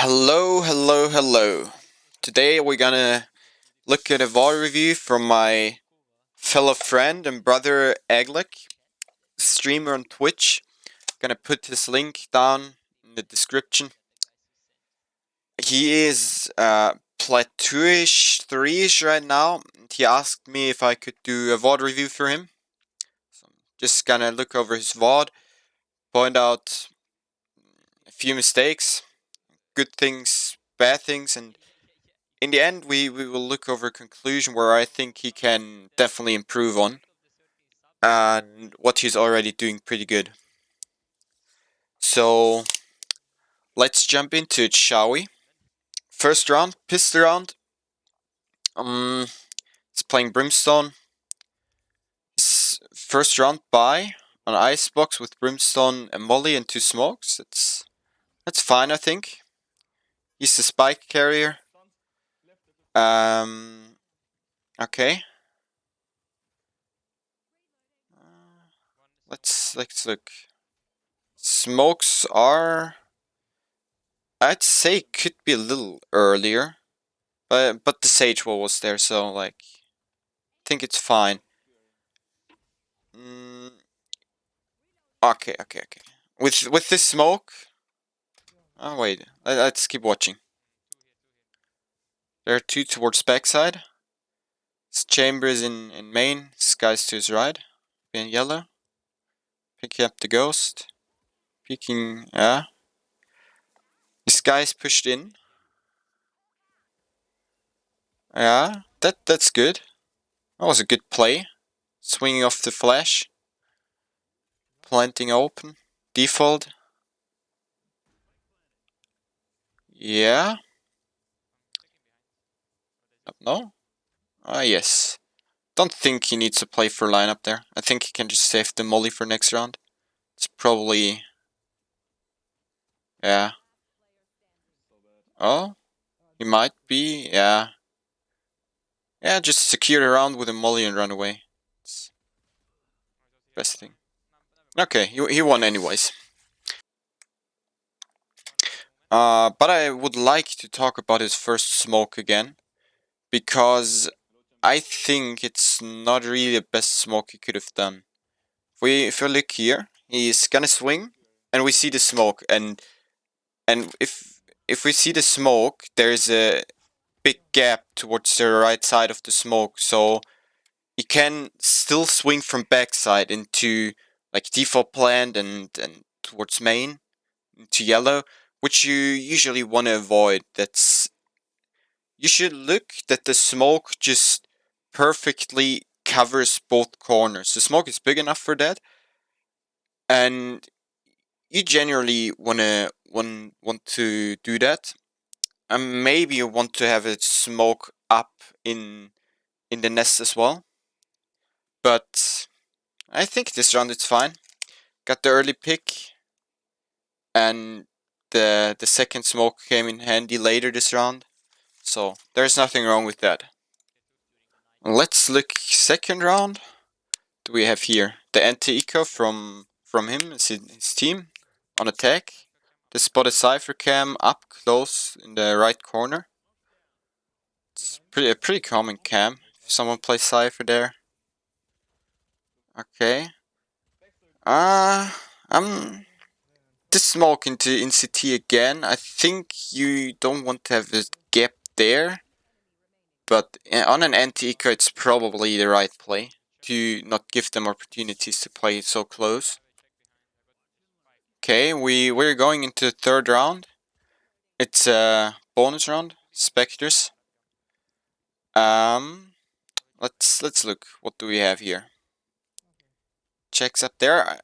Hello. Today we're gonna look at a VOD review from my fellow friend and brother Egelc, streamer on Twitch. Gonna put his link down in the description. He is Plat 2-ish, 3-ish right now. He asked me if I could do a VOD review for him. So I'm just gonna look over his VOD, point out a few mistakes, good things, bad things, and in the end, we will look over a conclusion where I think he can definitely improve on, and what he's already doing pretty good. So let's jump into it, shall we? First round, pistol round. He's playing Brimstone. His first round buy on Icebox with Brimstone, a molly, and 2 smokes. That's fine, I think. He's the spike carrier. Okay. Let's look. Smokes are, I'd say, could be a little earlier, but the sage wall was there, so like, I think it's fine. Okay. With this smoke. Oh wait, let's keep watching. There are 2 towards backside. His chamber is in main. This guy's to his right, being yellow. Picking up the ghost. Peeking, yeah. This guy's pushed in. Yeah, that's good. That was a good play. Swinging off the flash. Planting open. Default. Yeah. No? Ah, yes. Don't think he needs to play for lineup there. I think he can just save the molly for next round. It's probably... Yeah. Oh? He might be, yeah. Yeah, just secure the round with a molly and run away. It's best thing. Okay, he won anyways. But I would like to talk about his first smoke again, because I think it's not really the best smoke he could have done. If we look here, he's gonna swing, and we see the smoke, and if we see the smoke, there's a big gap towards the right side of the smoke, so he can still swing from backside into like default plant and towards main into yellow, which you usually want to avoid. You should look that the smoke just perfectly covers both corners. The smoke is big enough for that, and you generally want to do that. And maybe you want to have it smoke up in the nest as well. But I think this round it's fine. Got the early pick, and the second smoke came in handy later this round. So there's nothing wrong with that. Let's look second round. Do we have here the anti-eco from him, his team on attack. The spotted cipher cam up close in the right corner. It's a pretty common cam if someone plays cipher there. Okay. I'm this smoke into CT again. I think you don't want to have this gap there, but on an anti-eco it's probably the right play to not give them opportunities to play so close. Okay, we're going into the third round. It's a bonus round, Spectres. Let's look. What do we have here? Checks up there.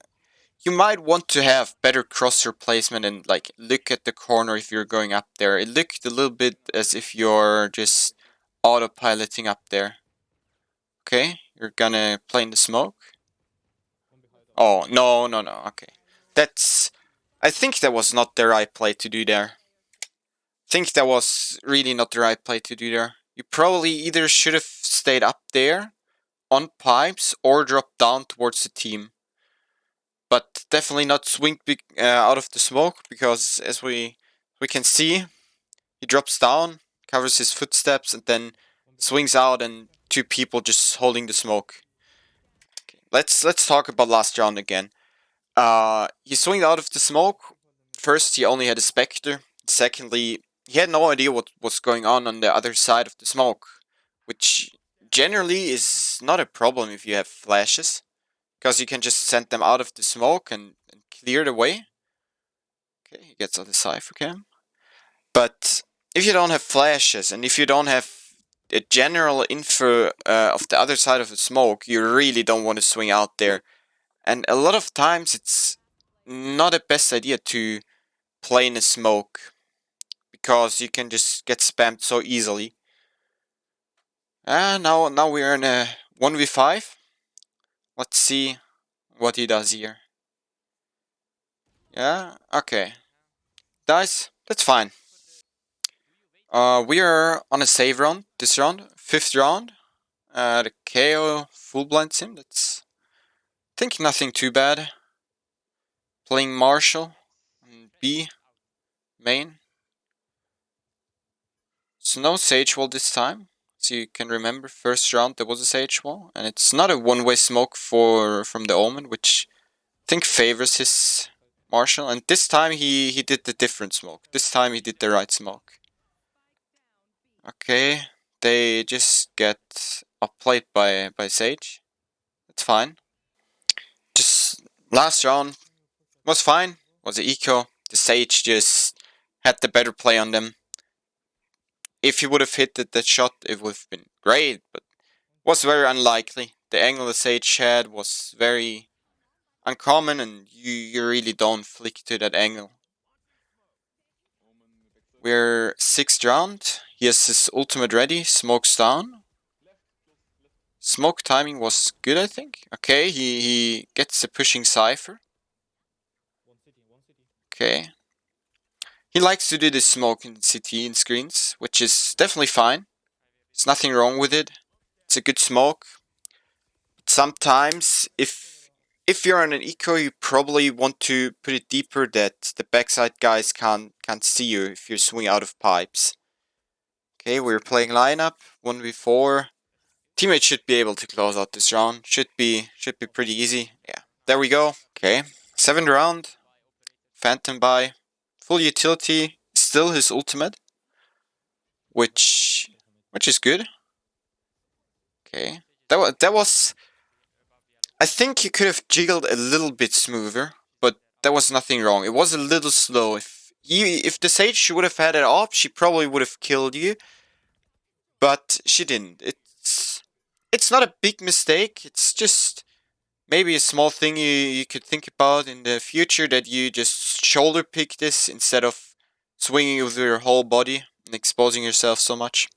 You might want to have better crosser placement and like look at the corner if you're going up there. It looked a little bit as if you're just autopiloting up there. Okay, you're gonna play in the smoke. Oh, no. Okay. I think that was not the right play to do there. I think that was really not the right play to do there. You probably either should have stayed up there on pipes or dropped down towards the team. But definitely not swing out of the smoke, because as we can see, He drops down, covers his footsteps, and then swings out, and 2 people just holding the smoke. Okay, let's talk about last round again. He swung out of the smoke. First, he only had a Spectre. Secondly, he had no idea what was going on the other side of the smoke, which generally is not a problem if you have flashes, because you can just send them out of the smoke and clear the way. Okay, he gets out the Cypher Cam. But if you don't have flashes, and if you don't have a general info of the other side of the smoke, you really don't want to swing out there. And a lot of times it's not the best idea to play in a smoke, because you can just get spammed so easily. Now we're in a 1v5. Let's see what he does here. Yeah, okay. Dice, that's fine. We are on a save round this round, 5th round. The KO full blinds him. That's, I think, nothing too bad. Playing Marshall on B main. So no Sage Wall this time. So you can remember, first round there was a Sage Wall, and it's not a one-way smoke from the Omen, which I think favors his Marshall. And this time he did the different smoke. This time he did the right smoke. Okay, they just get upplayed by Sage. That's fine. Just last round was fine. Was an eco. The Sage just had the better play on them. If he would have hit that shot, it would have been great, but was very unlikely. The angle the Sage had was very uncommon, and you really don't flick to that angle. We're 6th round. He has his ultimate ready. Smokes down. Smoke timing was good, I think. Okay, he gets a pushing Cypher. Okay. He likes to do this smoke in CT in screens, which is definitely fine. There's nothing wrong with it. It's a good smoke. But sometimes, if you're on an eco, you probably want to put it deeper that the backside guys can't see you if you swing out of pipes. Okay, we're playing lineup 1v4. Teammates should be able to close out this round. Should be pretty easy. Yeah, there we go. Okay, 7th round. Phantom buy. Full utility. Still his ultimate, which is good. Okay, that was. I think you could have jiggled a little bit smoother, but there was nothing wrong. It was a little slow. If the Sage would have had it off, she probably would have killed you, but she didn't. It's not a big mistake. It's just maybe a small thing you could think about in the future, that you just shoulder pick this instead of swinging with your whole body and exposing yourself so much.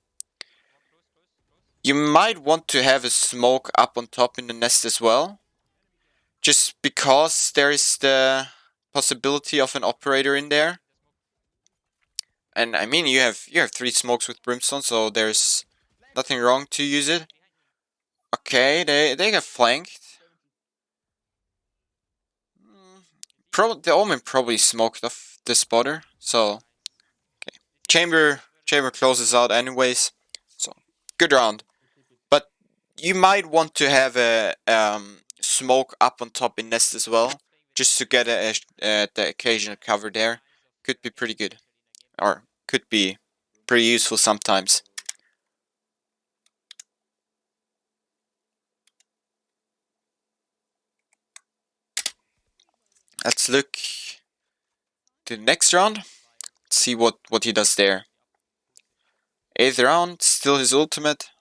You might want to have a smoke up on top in the nest as well, just because there is the possibility of an operator in there. And I mean, you have 3 smokes with Brimstone, so there's nothing wrong to use it. Okay, they get flanked. The Omen probably smoked off the spotter, so okay. Chamber closes out anyways, so good round. But you might want to have a smoke up on top in nest as well, just to get the occasional cover there. Could be pretty good, or could be pretty useful sometimes. Let's look to the next round. See what he does there. 8th round, still his ultimate.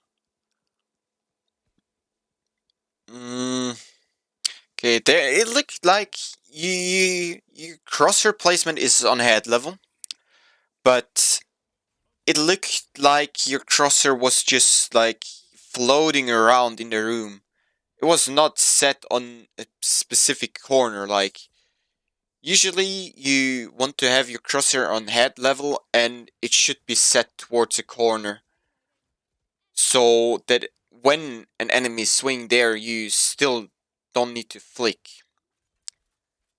Okay, there it looked like your crosshair placement is on head level, but it looked like your crosshair was just like floating around in the room. It was not set on a specific corner. Like, usually you want to have your crosshair on head level and it should be set towards a corner, so that when an enemy swing there, you still don't need to flick.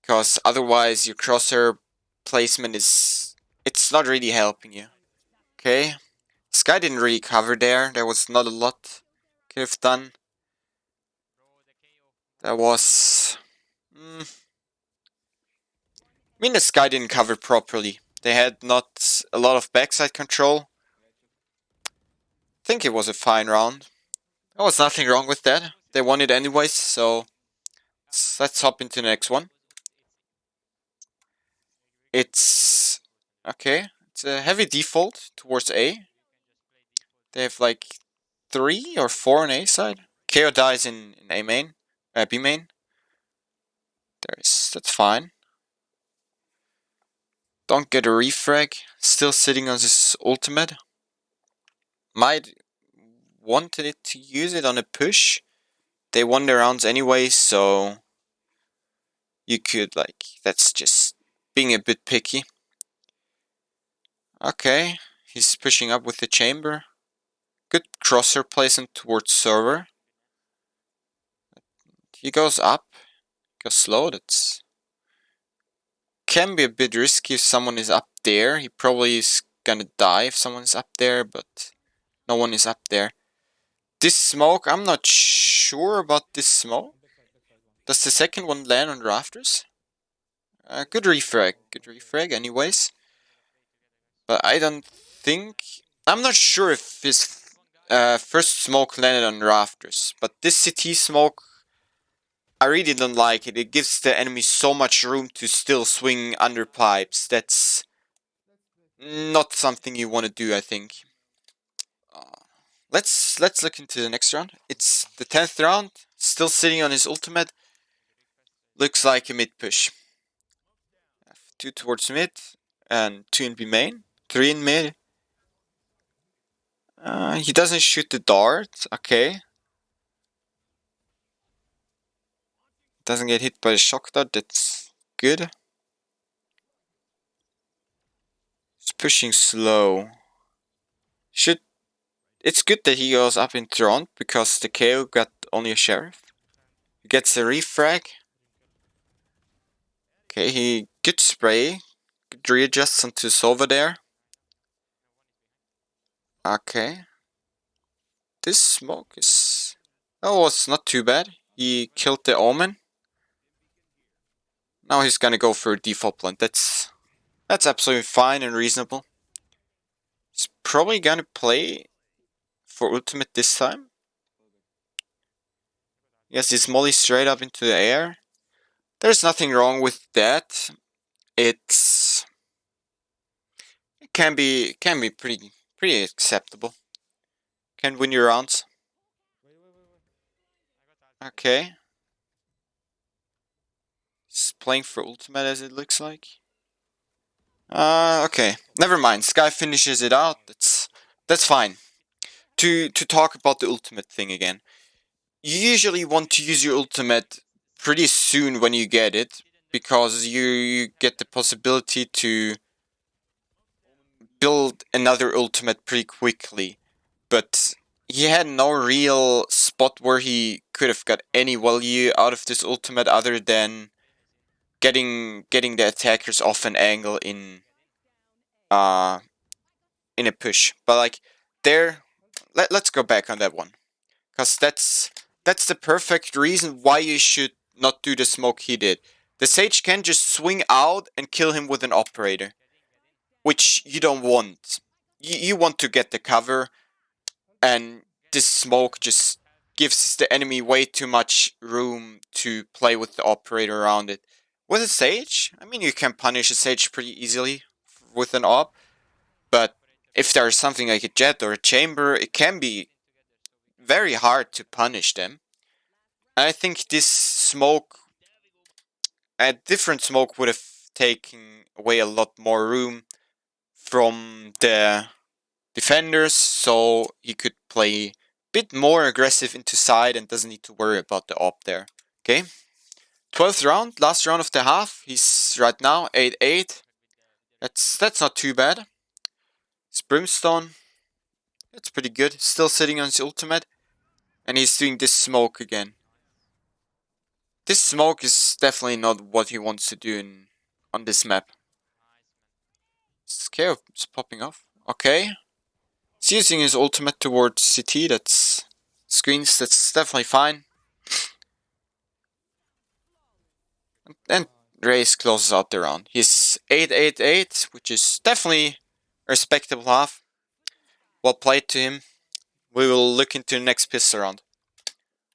Because otherwise your crosshair placement it's not really helping you. Okay. This guy didn't really cover there. There was not a lot could have done. That was... I mean, this guy didn't cover properly. They had not a lot of backside control. I think it was a fine round. There was nothing wrong with that. They won it anyways, so let's hop into the next one. It's... okay. It's a heavy default towards A. They have like 3 or 4 on A side. KO dies in A main, B main. That's fine. Don't get a refrag. Still sitting on his ultimate. Might wanted it to use it on a push. They won the rounds anyway, so you could like, that's just being a bit picky. Okay, he's pushing up with the chamber. Good crosser placement towards server. He goes up, goes slow. That's can be a bit risky if someone is up there. He probably is gonna die if someone is up there, but no one is up there. This smoke, I'm not sure about this smoke. Does the second one land on rafters? Good refrag anyways. But I don't think... I'm not sure if his first smoke landed on rafters. But this CT smoke, I really don't like it. It gives the enemy so much room to still swing under pipes. That's not something you want to do, I think. Let's look into the next round. It's the 10th round. Still sitting on his ultimate. Looks like a mid push. 2 towards mid and 2 in B main. 3 in mid. He doesn't shoot the dart. Okay. Doesn't get hit by the shock dart. That's good. He's pushing slow. It's good that he goes up in front because the KO got only a sheriff. He gets a refrag. Okay, he good spray. Good readjusts onto Sova there. Okay. This smoke is... oh, it's not too bad. He killed the Omen. Now he's gonna go for a default plant. That's absolutely fine and reasonable. He's probably gonna play for ultimate this time. Yes, this molly straight up into the air. There's nothing wrong with that. It can be pretty acceptable. Can win your rounds. Okay. He's playing for ultimate as it looks like. Okay. Never mind. Sky finishes it out. That's fine. To talk about the ultimate thing again. You usually want to use your ultimate pretty soon when you get it, because you get the possibility to build another ultimate pretty quickly. But he had no real spot where he could have got any value out of this ultimate other than getting the attackers off an angle in a push. But like there, let's go back on that one, because that's the perfect reason why you should not do the smoke he did. The Sage can just swing out and kill him with an operator, which you don't want. You want to get the cover, and this smoke just gives the enemy way too much room to play with the operator around it. With a Sage, I mean, you can punish a Sage pretty easily with an op, but if there's something like a Jet or a Chamber, it can be very hard to punish them. I think this smoke, a different smoke would have taken away a lot more room from the defenders, so he could play a bit more aggressive into side and doesn't need to worry about the op there. Okay, 12th round, last round of the half. He's right now 8-8. That's not too bad. It's Brimstone. That's pretty good. Still sitting on his ultimate, and he's doing this smoke again. This smoke is definitely not what he wants to do on this map. Scale is popping off. Okay. He's using his ultimate towards CT, that's screens, that's definitely fine. And Race closes out the round. He's 8-8-8, which is definitely a respectable half. Well played to him. We will look into the next pistol round.